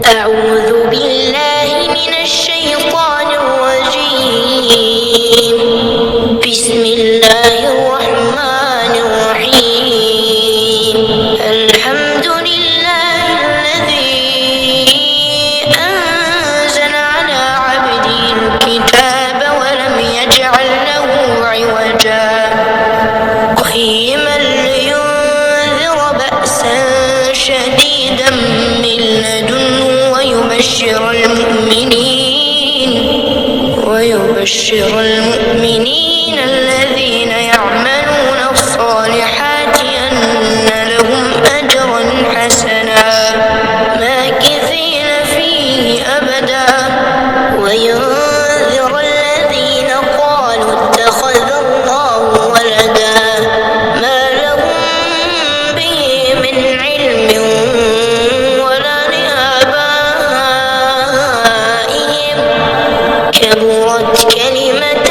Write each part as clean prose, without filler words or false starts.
أعوذ بالله من الشيطان الرجيم. بسم الله الرحمن الرحيم. الحمد لله الذي أنزل على عبده الكتاب ولم يجعل له عوجا قيما لينذر بأسا شديدا من لدنه ويبشر المؤمنين الذين يعملون الصالحات أن لهم أجرا حسنا ماكثين فيه أبدا وينذر الذين قالوا اتخذ الله ولدا ما لهم به من علم ولا لآبائهم كبرت كلمة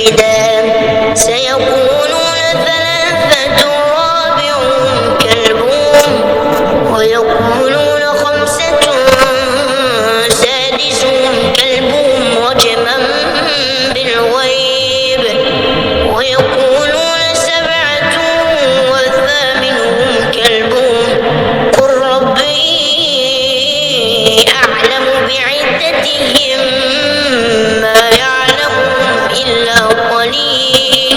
مرشدا سيقولون ثلاثة رابعهم كلبهم ويقولون خمسة سادسهم كلبهم رجما بالغيب ويقولون سبعة وثامنهم كلبهم قل ربي أعلم بعدتهم ما يعلمهم إلا قليل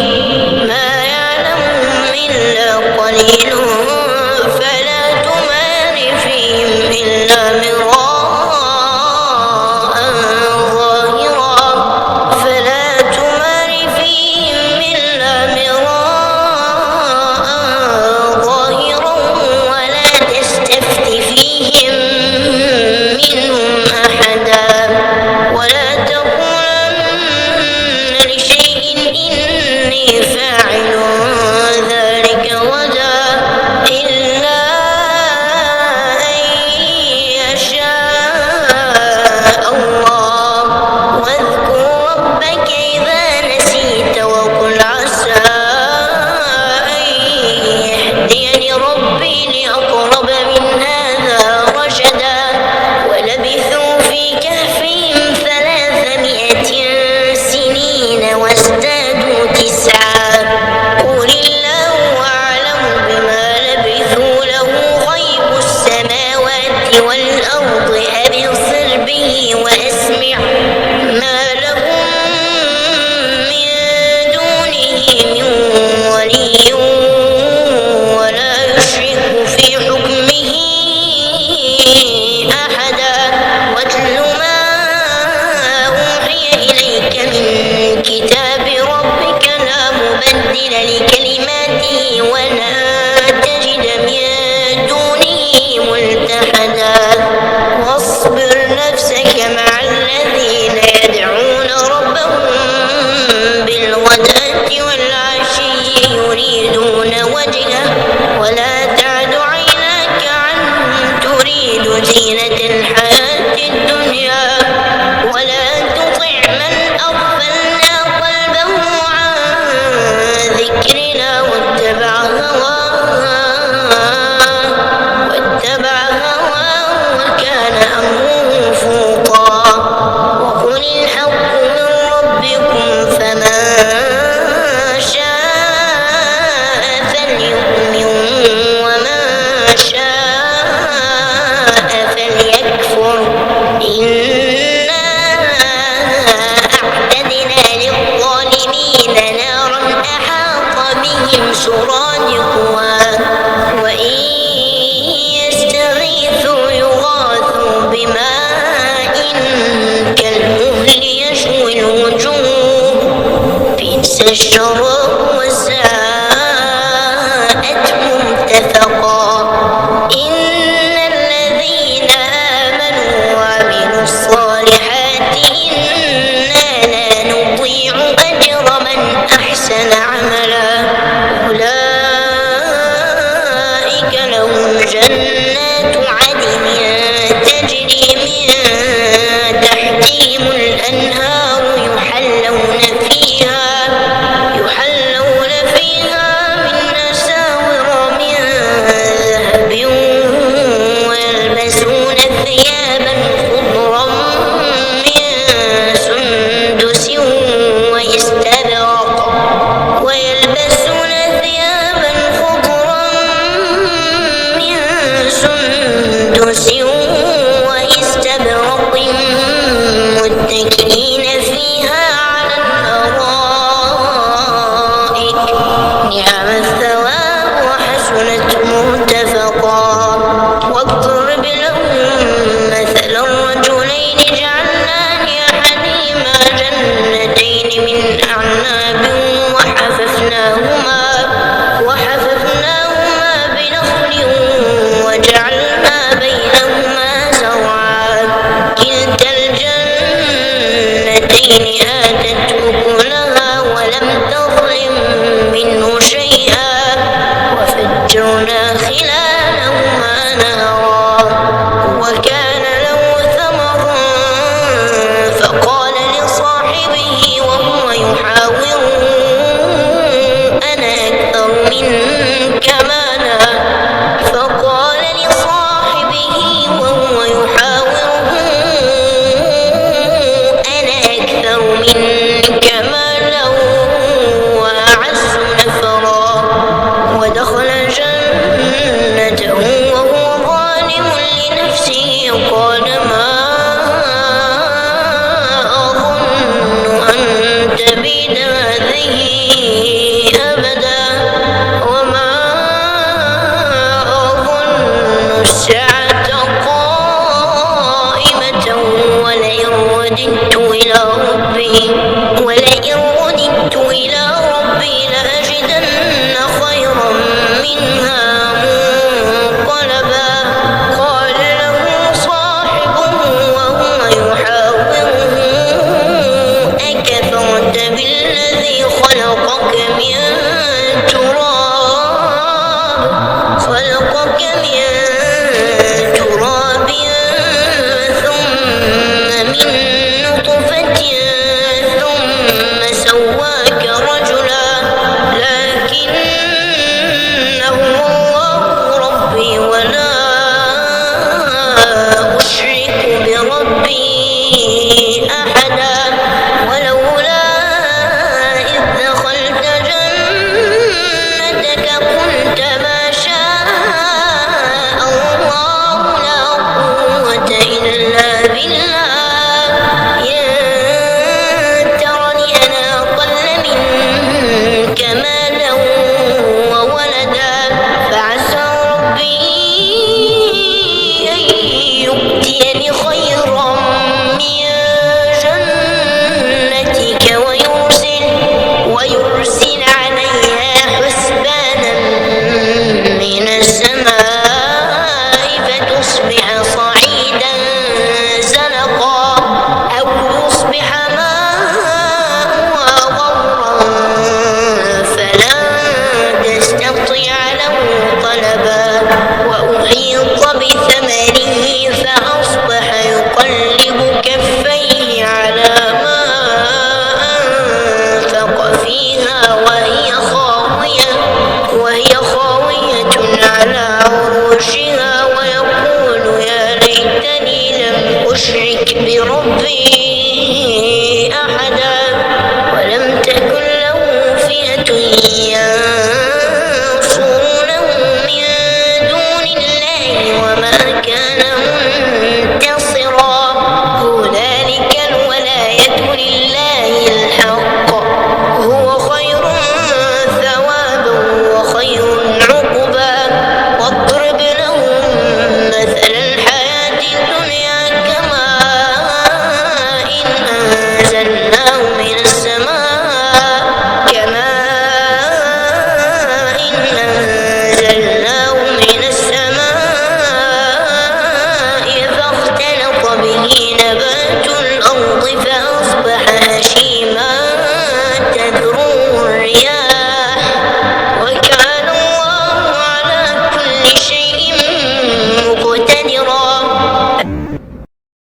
فلا تمار فيهم إلا مراء ظاهرا ولا تستفت فيهم منهم أحدا ولا تقولن لشيء إني فاعل ذلك غدا إلا أن يشاء الله واذكر ربك إذا نسيت وقل عسى أن يهديني ربي لأقرب من هذا رشدا ولبثوا في كهفهم 300 سنين وازدادوا 9 قل الله أعلم بما لبثوا له غيب السماوات والأرض أبصر به وأسمع ما لهم من دونه من ولي ولا يشرك في حكمه أحدا واتل ما أوحي إليك من كتاب ربك لا مبدل لكلماته ولا تجد من دونه ملتحدا واصبر نفسك مع الذين يدعون ربهم بالغداة والعشي يريدون وجهه ولا تعد عيناك عنهم تريد زينة الحياة الدنيا ولا تطع من أغفلنا قلبه عن ذكرنا واتبع هواه وكان أمره فرطا وقل الحق من ربكم فمن شاء فليؤمن ومن شاء فليكفر إنا أعتدنا للظالمين نارا أحاط بهم سرادقها وإن يستغيثوا يغاثوا بماء كالمهل يشوي الوجوه بئس الشراب وساءت مرتفقا إن الذين آمنوا وعملوا الصالحات إنا لا نضيع أجر من أحسن عملا أولئك لهم جنات عدن تجري من تحتهم الأنهار يحلون بالذي خلق